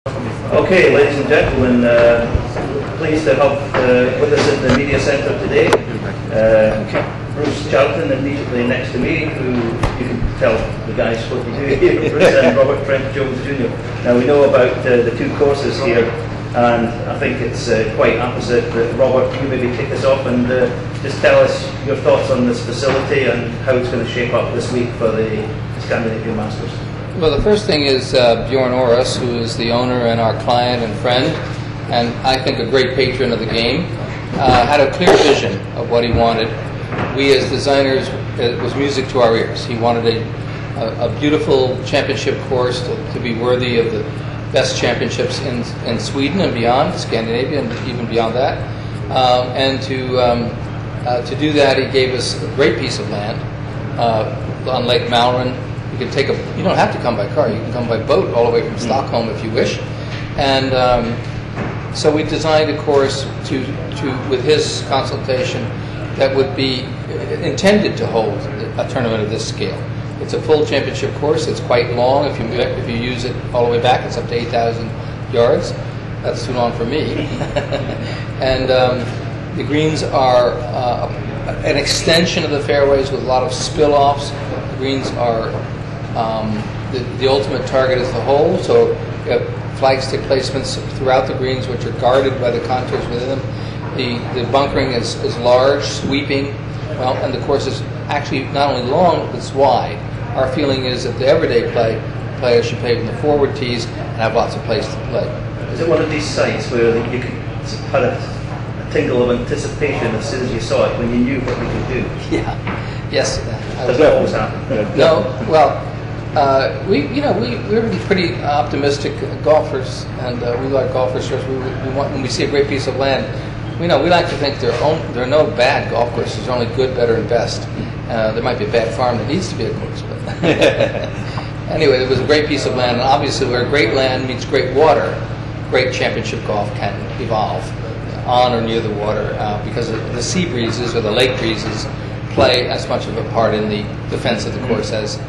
Okay, ladies and gentlemen, pleased to have with us in the media centre today Bruce Charlton, immediately next to me, who you can tell the guys what to do here, Bruce and Robert Trent Jones Jr. Now we know about the two courses here, and I think it's quite opposite that Robert, you maybe kick us off and just tell us your thoughts on this facility and how it's going to shape up this week for the Scandinavian Masters. Well, the first thing is Bjorn Oras, who is the owner and our client and friend, and I think a great patron of the game, had a clear vision of what he wanted. We as designers, it was music to our ears. He wanted a beautiful championship course to be worthy of the best championships in Sweden and beyond, Scandinavia and even beyond that. And to do that, he gave us a great piece of land on Lake Mälaren. You can take you don't have to come by car, you can come by boat all the way from Stockholm if you wish. And so we designed a course with his consultation that would be intended to hold a tournament of this scale. It's a full championship course. It's quite long. If you use it all the way back, it's up to 8,000 yards. That's too long for me. And the greens are an extension of the fairways with a lot of spill-offs. The greens are the ultimate target is the hole, so you have flagstick placements throughout the greens which are guarded by the contours within them. The bunkering is large, sweeping, well, and the course is actually not only long, but it's wide. Our feeling is that the everyday players should play in the forward tees and have lots of place to play. Is it one of these sites where you had a tingle of anticipation as soon as you saw it, when you knew what we could do? Yeah. Yes. Does that always happen? No. Well, we're pretty optimistic golfers, and we like golfers. When we see a great piece of land, we like to think there are no bad golf courses. There are only good, better, and best. There might be a bad farm that needs to be a course, but anyway, it was a great piece of land, and obviously where great land meets great water, great championship golf can evolve on or near the water, because the sea breezes or the lake breezes play as much of a part in the defense of the course as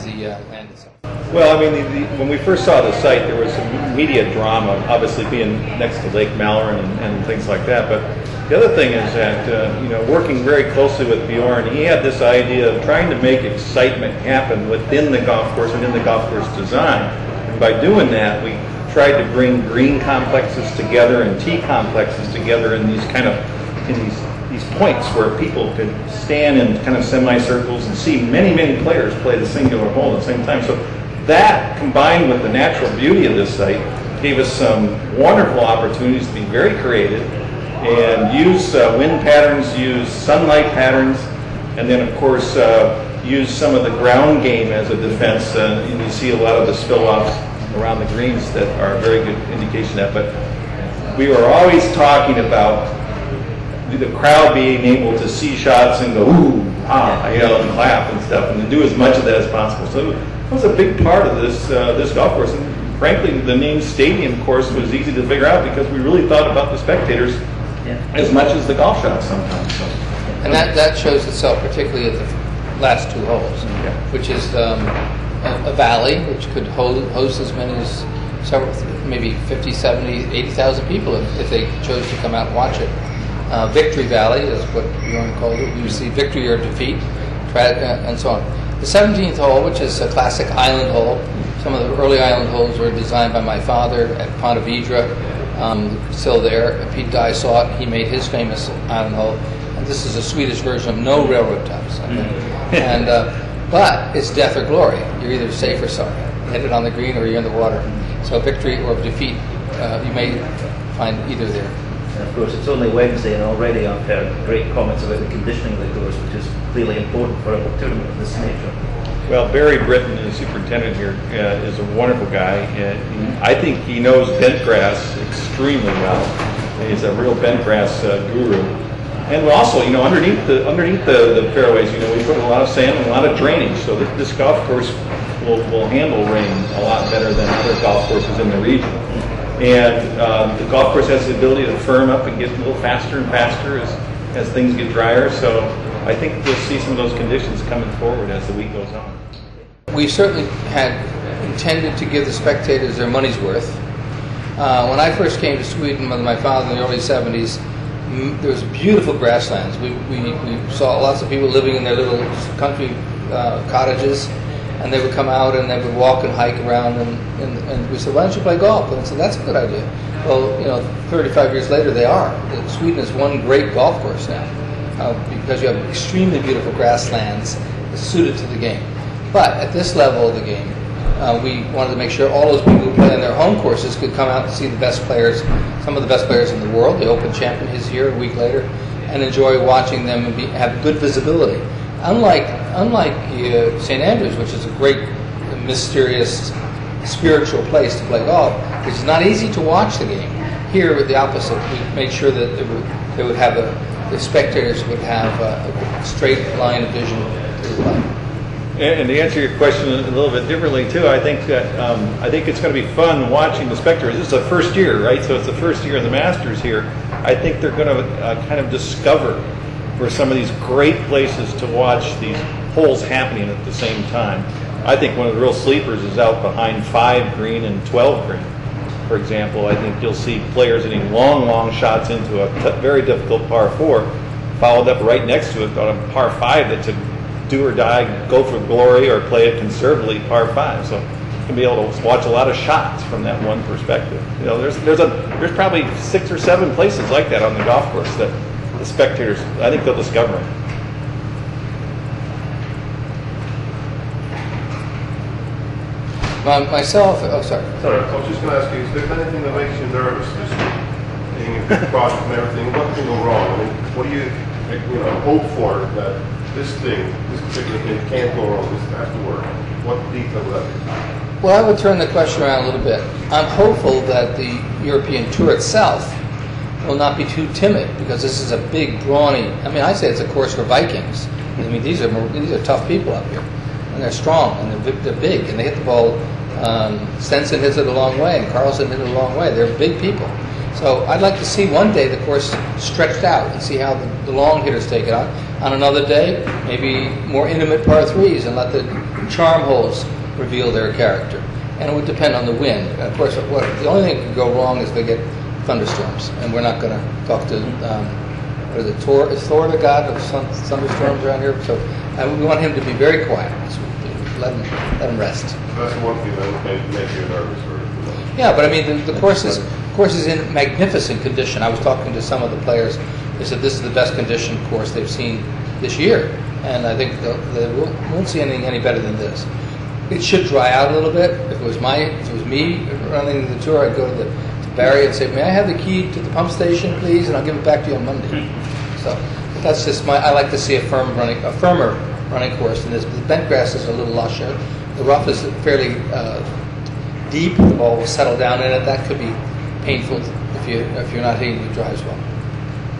the land itself. Well, I mean, when we first saw the site, there was some media drama, obviously being next to Lake Mälaren and things like that. But the other thing is that, working very closely with Bjorn, he had this idea of trying to make excitement happen within the golf course and in the golf course design. And by doing that, we tried to bring green complexes together and tee complexes together in these these points where people could stand in kind of semicircles and see many, many players play the singular hole at the same time. So that, combined with the natural beauty of this site, gave us some wonderful opportunities to be very creative and use wind patterns, use sunlight patterns, and then of course use some of the ground game as a defense. And you see a lot of the spill-offs around the greens that are a very good indication of that. But we were always talking about the crowd being able to see shots and go, ooh, ah, and clap and stuff, and to do as much of that as possible. So that was a big part of this golf course. And frankly, the name Stadium course was easy to figure out because we really thought about the spectators as much as the golf shots sometimes. So. And that shows itself particularly at the last two holes, which is a valley which could host as many as maybe 50, 70, 80,000 people if they chose to come out and watch it. Victory Valley is what Bjorn called it. We see victory or defeat, and so on. The 17th hole, which is a classic island hole. Some of the early island holes were designed by my father at Ponte Vedra, still there. Pete Dye saw it. He made his famous island hole. And this is a Swedish version of no railroad ties. And but it's death or glory. You're either safe or sorry. Hit it on the green or you're in the water. So victory or defeat, you may find either there. And of course, it's only Wednesday, and already I've heard great comments about the conditioning of the course, which is clearly important for a tournament of this nature. Well, Barry Britton, the superintendent here, is a wonderful guy. I think he knows bent grass extremely well. He's a real bent grass guru. And also, underneath the fairways, we put a lot of sand and a lot of drainage, so this golf course will handle rain a lot better than other golf courses in the region. And the golf course has the ability to firm up and get a little faster and faster as things get drier. So I think we'll see some of those conditions coming forward as the week goes on. We certainly had intended to give the spectators their money's worth, When I first came to Sweden with my father in the early 70s, there was beautiful grasslands. We saw lots of people living in their little country cottages, and they would come out and they would walk and hike around, and we said, why don't you play golf? And I said, that's a good idea. Well, 35 years later, they are. Sweden is one great golf course now, because you have extremely beautiful grasslands suited to the game. But at this level of the game, we wanted to make sure all those people who play on their home courses could come out and see the best players, some of the best players in the world. The Open champion is here a week later, and enjoy watching them and have good visibility. Unlike St. Andrews, which is a great, mysterious, spiritual place to play golf, which is not easy to watch the game. Here, with the opposite, we made sure that the spectators would have a straight line of vision to the play. And to answer your question a little bit differently too, I think it's going to be fun watching the spectators. This is the first year, right? So it's the first year of the Masters here. I think they're going to kind of discover where some of these great places to watch these holes happening at the same time. I think one of the real sleepers is out behind 5 green and 12 green. For example, I think you'll see players hitting long shots into a very difficult par 4, followed up right next to it on a par 5 that's a do or die, go for glory, or play it conservatively, par 5. So you can be able to watch a lot of shots from that one perspective. There's probably 6 or 7 places like that on the golf course that the spectators, I think they'll discover it. Myself, sorry. I was just going to ask you, is there anything that makes you nervous this week? In your project and everything, what can go wrong? I mean, what do you hope for that this particular thing can't go wrong, this has to work? What detail would that be? Well, I would turn the question around a little bit. I'm hopeful that the European Tour itself will not be too timid, because this is a big, brawny, I say it's a course for Vikings. These are tough people up here, and they're strong, and they're big, and they hit the ball. Stenson hits it a long way, and Carlson hit it a long way. They're big people. So I'd like to see one day the course stretched out and see how the long hitters take it on. On another day, maybe more intimate par 3s and let the charm holes reveal their character. And it would depend on the wind. And of course, the only thing that could go wrong is they get thunderstorms. And we're not going to talk to, is Thor the god of thunderstorms around here? So we want him to be very quiet. So let him rest. That's one thing that may make you nervous. Yeah, but the course is in magnificent condition. I was talking to some of the players. They said this is the best conditioned course they've seen this year, and I think they won't see anything any better than this. It should dry out a little bit. If it was me running the tour, I'd go to Barry and say, "May I have the key to the pump station, please, and I'll give it back to you on Monday." So that's just I like to see a firmer running course than this. The bent grass is a little lusher. The rough is fairly deep. The ball will settle down in it. That could be painful if you're not hitting the drives well.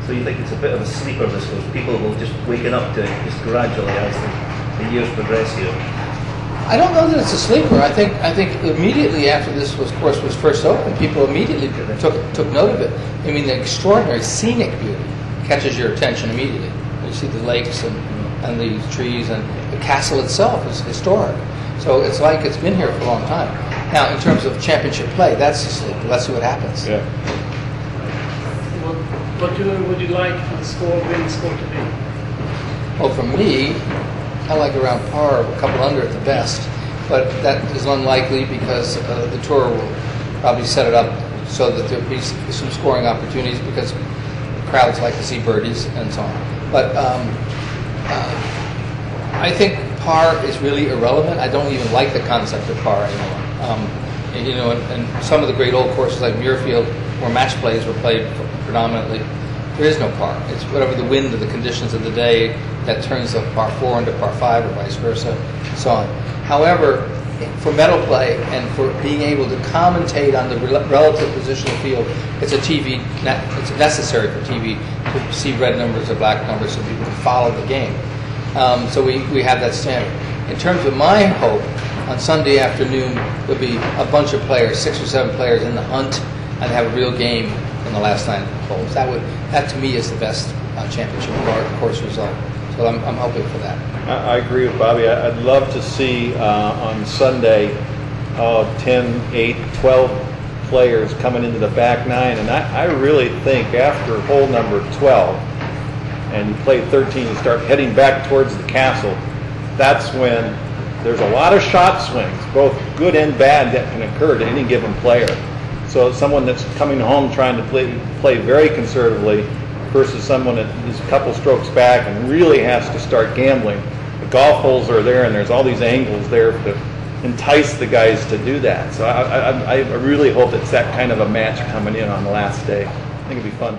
So you think it's a bit of a sleeper, this course? People will just waken up to it just gradually as the years progress here. I don't know that it's a sleeper. I think immediately after this course was first opened, people immediately took note of it. The extraordinary scenic beauty catches your attention immediately. You see the lakes and the trees, and the castle itself is historic. So it's like it's been here for a long time. Now, in terms of championship play, that's a sleeper. Let's see what happens. Yeah. What would you like the winning score to be? Well, for me, I like around par, a couple under at the best. But that is unlikely because the tour will probably set it up so that there'll be some scoring opportunities, because crowds like to see birdies and so on. But I think par is really irrelevant. I don't even like the concept of par anymore. And some of the great old courses like Muirfield, where match plays were played predominantly, there is no par. It's whatever the wind or the conditions of the day that turns a par 4 into par 5 or vice versa, and so on. However, for medal play and for being able to commentate on the relative position of the field, it's necessary for TV to see red numbers or black numbers so people can follow the game. So we have that standard. In terms of my hope, on Sunday afternoon there'll be a bunch of players, 6 or 7 players in the hunt, and have a real game in the last 9 holes. That to me is the best championship course result. So I'm hoping for that. I agree with Bobby. I'd love to see on Sunday 10, 8, 12 players coming into the back nine, and I really think after hole number 12, and you play 13, you start heading back towards the castle, that's when there's a lot of shot swings, both good and bad, that can occur to any given player. So someone that's coming home trying to play very conservatively versus someone that is a couple strokes back and really has to start gambling. The golf holes are there, and there's all these angles there to entice the guys to do that. So I really hope it's that kind of a match coming in on the last day. I think it'd be fun.